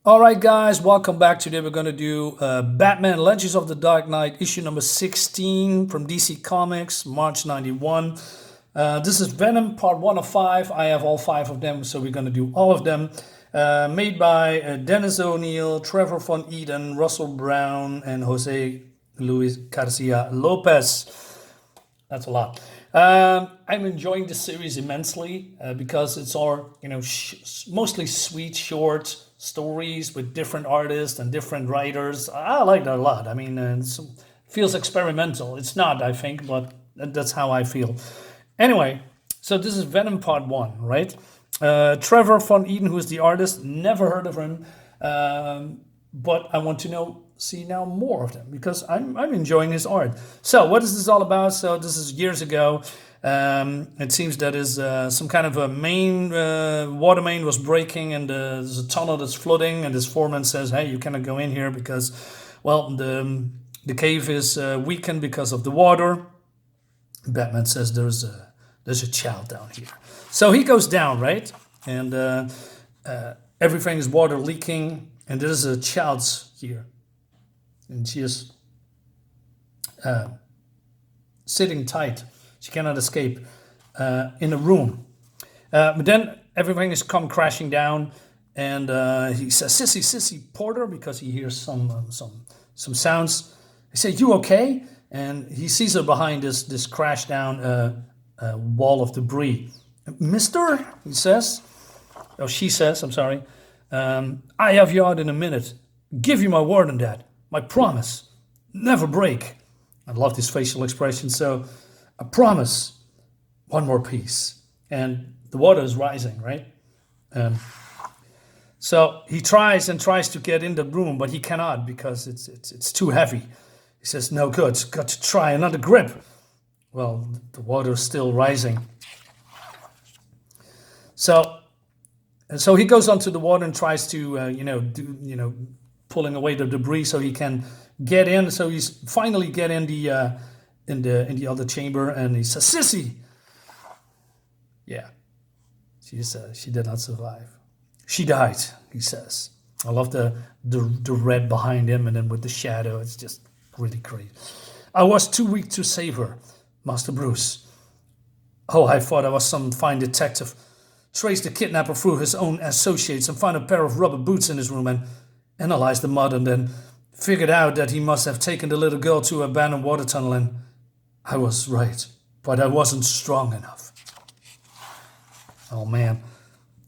All right, guys, welcome back. Today we're going to do Batman Legends of the Dark Knight, issue number 16 from DC Comics, March 91. This is Venom, part 1 of 5. I have all 5 of them, so we're going to do all of them. Made by Denny O'Neil, Trevor Von Eeden, Russell Braun, and Jose Luis Garcia-Lopez. That's a lot. I'm enjoying the series immensely because it's all, mostly sweet, short stories with different artists and different writers. I like that a lot. I mean, it feels experimental. It's not, I think, but that's how I feel. Anyway, so this is Venom Part 1, right? Trevor Von Eeden, who is the artist, never heard of him, but I want to see now more of them because I'm enjoying his art. So what is this all about? So this is years ago. It seems that is some kind of a water main was breaking, and there's a tunnel that's flooding, and this foreman says, hey, you cannot go in here because, well, the cave is weakened because of the water. Batman says there's a child down here. So he goes down, right? And everything is water leaking, and there's a child here. And she is sitting tight. She cannot escape in a room. But then everything is come crashing down, and he says, "Sissy, Sissy, Porter," because he hears some sounds. He says, "You okay?" And he sees her behind this crash down wall of debris. "Mister," he says, or she says, I'm sorry, "I have you out in a minute. Give you my word on that. My promise. Never break." I love this facial expression. So, I promise. One more piece. And the water is rising, right? So he tries to get in the room, but he cannot because it's too heavy. He says, "No good. Got to try another grip." Well, the water is still rising. So he goes onto the water and tries to pulling away the debris so he can get in. So he's finally get in the other chamber, and he says, "Sissy." Yeah, she did not survive. She died, he says. I love the red behind him, and then with the shadow, it's just really great. "I was too weak to save her, Master Bruce. Oh, I thought I was some fine detective. Traced the kidnapper through his own associates and found a pair of rubber boots in his room and analyzed the mud, and then figured out that he must have taken the little girl to an abandoned water tunnel, and I was right, but I wasn't strong enough. Oh man,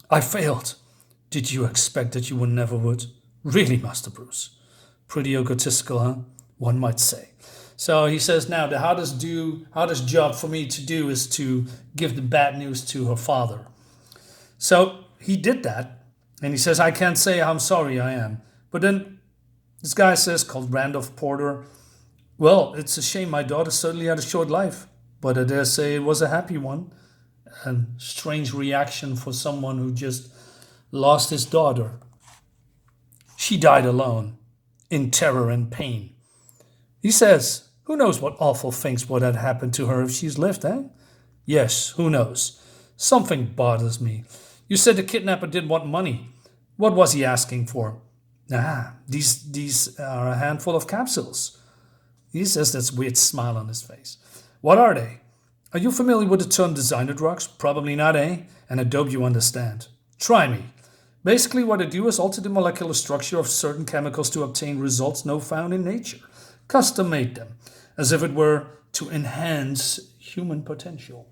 I failed. Did you expect that you never would? Really, Master Bruce? Pretty egotistical, huh? One might say." So he says, now the hardest job for me to do is to give the bad news to her father. So he did that, and he says, "I can't say how sorry I am." But then this guy says, called Randolph Porter, "Well, it's a shame. My daughter certainly had a short life, but I dare say it was a happy one." And strange reaction for someone who just lost his daughter. "She died alone, in terror and pain." He says, "Who knows what awful things would have happened to her if she's lived, eh? Yes, who knows? Something bothers me. You said the kidnapper did want money. What was he asking for?" These are a handful of capsules." He says this weird smile on his face. "What are they? Are you familiar with the term designer drugs? Probably not, eh? And I hope you understand. Try me. Basically what I do is alter the molecular structure of certain chemicals to obtain results no found in nature. Custom made them, as if it were to enhance human potential."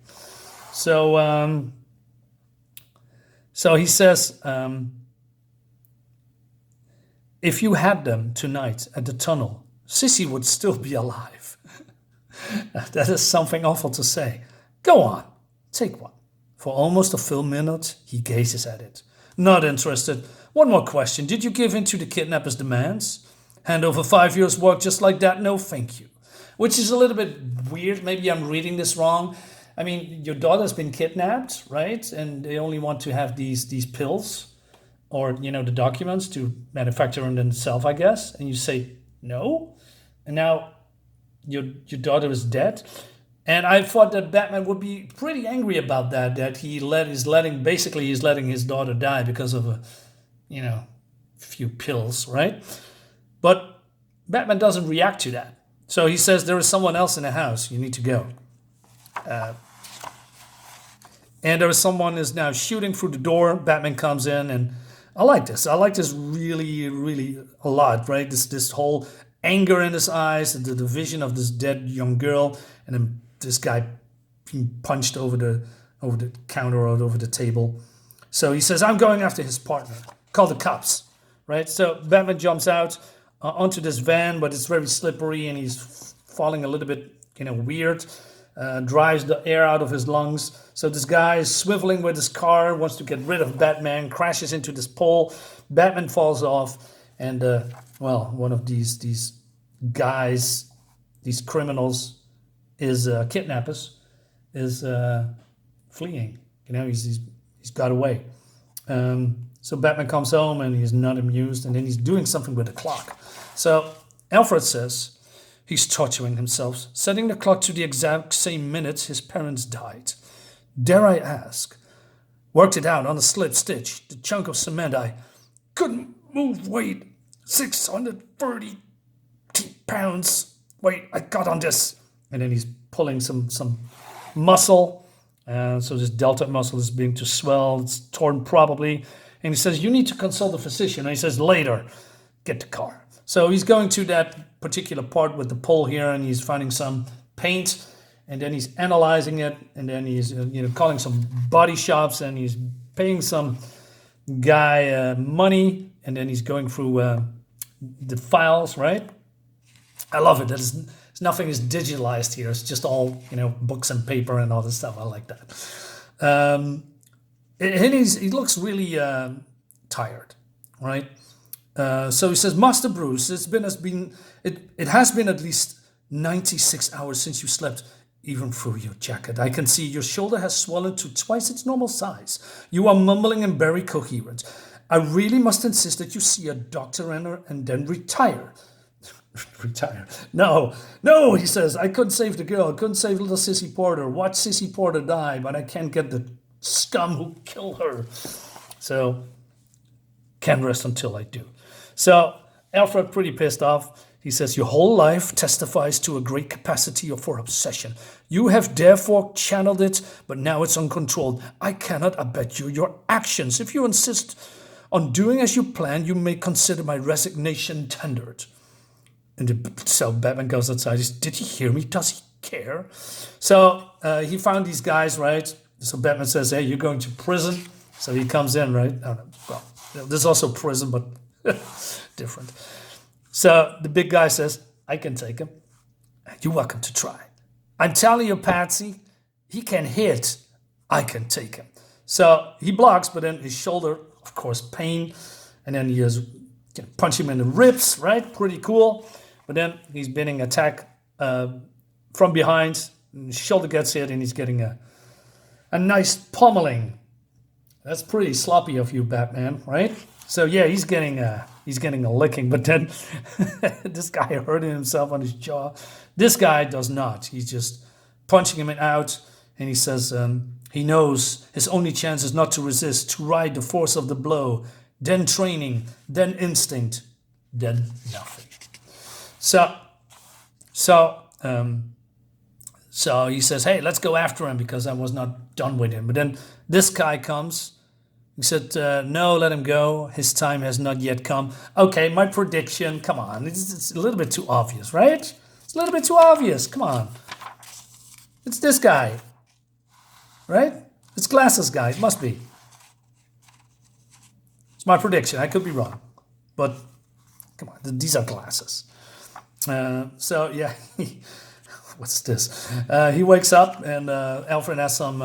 So he says, "If you had them tonight at the tunnel, Sissy would still be alive." That is something awful to say. "Go on, take one." For almost a full minute, he gazes at it. "Not interested. One more question. Did you give in to the kidnapper's demands? Hand over 5 years' work just like that? No, thank you." Which is a little bit weird. Maybe I'm reading this wrong. I mean, your daughter's been kidnapped, right? And they only want to have these pills or, the documents to manufacture them themselves, I guess. And you say, no. And now your daughter is dead. And I thought that Batman would be pretty angry about that he's letting his daughter die because of few pills, right? But Batman doesn't react to that. So he says, there is someone else in the house. You need to go. And there is someone is now shooting through the door. Batman comes in, and I like this. I like this really, really a lot, right? This whole anger in his eyes, the vision of this dead young girl, and then this guy being punched over the counter or over the table. So he says, I'm going after his partner. Call the cops, right? So Batman jumps out onto this van, but it's very slippery, and he's falling a little bit, weird. Drives the air out of his lungs. So this guy is swiveling with his car, wants to get rid of Batman, crashes into this pole. Batman falls off, and one of these guys, these criminals, is kidnappers, is fleeing. He's got away. So Batman comes home, and he's not amused, and then he's doing something with the clock. So Alfred says he's torturing himself, setting the clock to the exact same minute his parents died. Dare I ask? Worked it out on a slip stitch, the chunk of cement I couldn't move weight, 630 pounds. Wait, I got on this. And then he's pulling some muscle. So this deltoid muscle is beginning to swell. It's torn probably. And he says, you need to consult a physician. And he says, later, get the car. So he's going to that particular part with the pole here, and he's finding some paint, and then he's analyzing it, and then he's calling some body shops, and he's paying some guy money, and then he's going through the files, right? I love it. Nothing is digitalized here. It's just all books and paper and all this stuff. I like that. And he looks really tired, right? So he says, Master Bruce, it has been at least 96 hours since you slept, even through your jacket. I can see your shoulder has swollen to twice its normal size. You are mumbling and very coherent. I really must insist that you see a doctor and then retire. Retire? No, he says, I couldn't save the girl. I couldn't save little Sissy Porter. Watch Sissy Porter die, but I can't get the scum who killed her. So, can't rest until I do. So Alfred, pretty pissed off, he says, your whole life testifies to a great capacity for obsession. You have therefore channeled it, but now it's uncontrolled. I cannot abet your actions. If you insist on doing as you plan, you may consider my resignation tendered. So Batman goes outside. Did he hear me? Does he care? So he found these guys, right? So Batman says, hey, you're going to prison. So he comes in, right? Well, there's also prison, but different. So the big guy says, I can take him. You're welcome to try. I'm telling you, Patsy, he can hit. I can take him. So he blocks, but then his shoulder, of course, pain. And then he can punch him in the ribs, right? Pretty cool. But then he's being attacked from behind. And his shoulder gets hit, and he's getting a nice pummeling. That's pretty sloppy of you, Batman, right? So yeah, he's getting a licking, but then this guy hurting himself on his jaw. This guy does not. He's just punching him out, and he says he knows his only chance is not to resist, to ride the force of the blow, then training, then instinct, then nothing. So he says, hey, let's go after him because I was not done with him. But then this guy comes. He said, no, let him go. His time has not yet come. Okay, my prediction, come on. It's a little bit too obvious, right? It's a little bit too obvious. Come on. It's this guy, right? It's Glasses guy. It must be. It's my prediction. I could be wrong. But, come on, these are glasses. So, yeah. What's this? He wakes up, and Alfred has some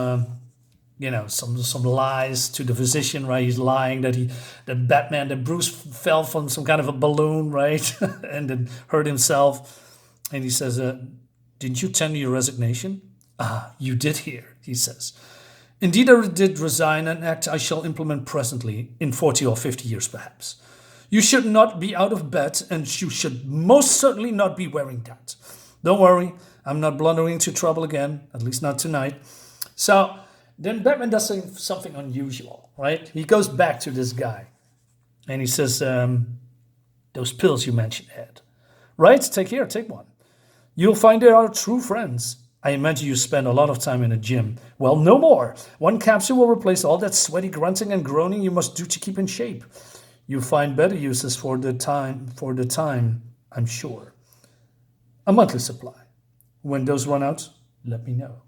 lies to the physician, right? He's lying that Bruce fell from some kind of a balloon, right? And then hurt himself. And he says, didn't you tender your resignation? Ah, you did hear, he says. Indeed, I did resign, an act I shall implement presently, in 40 or 50 years perhaps. You should not be out of bed, and you should most certainly not be wearing that. Don't worry, I'm not blundering into trouble again, at least not tonight. So then Batman does something unusual, right? He goes back to this guy, And he says, those pills you mentioned, Ed. Right? Take one. You'll find they are true friends. I imagine you spend a lot of time in a gym. Well, no more. One capsule will replace all that sweaty grunting and groaning you must do to keep in shape. You'll find better uses for the time, I'm sure. A monthly supply. When those run out, let me know.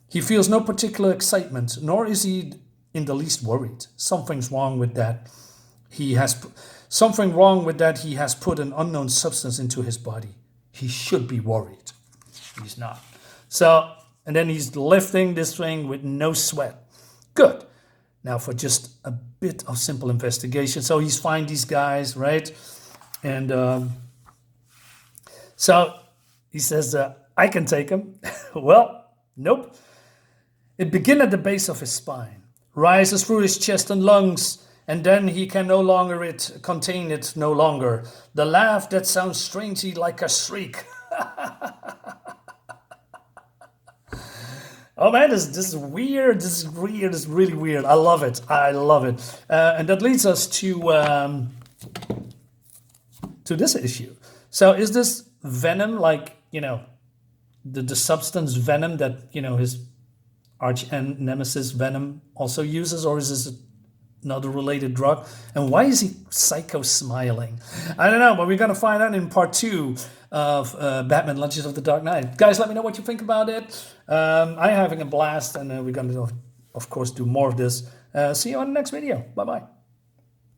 He feels no particular excitement, nor is he in the least worried. Something's wrong with that. He has put an unknown substance into his body. He should be worried. He's not. So, and then he's lifting this thing with no sweat. Good. Now for just a bit of simple investigation. So he's find these guys, right? And so he says, I can take him. Well, nope. It begins at the base of his spine, rises through his chest and lungs, and then he can no longer contain it no longer. The laugh that sounds strangely like a shriek. Oh man, this is weird. This is weird. This is really weird. I love it. And that leads us to this issue. So is this Venom, like, the substance Venom that, his arch nemesis Venom also uses, or is this another related drug? And why is he psycho smiling? I don't know, but we're going to find out in part 2 of Batman Legends of the Dark Knight. Guys, let me know what you think about it. I'm having a blast, and we're going to, of course, do more of this. See you on the next video. Bye-bye.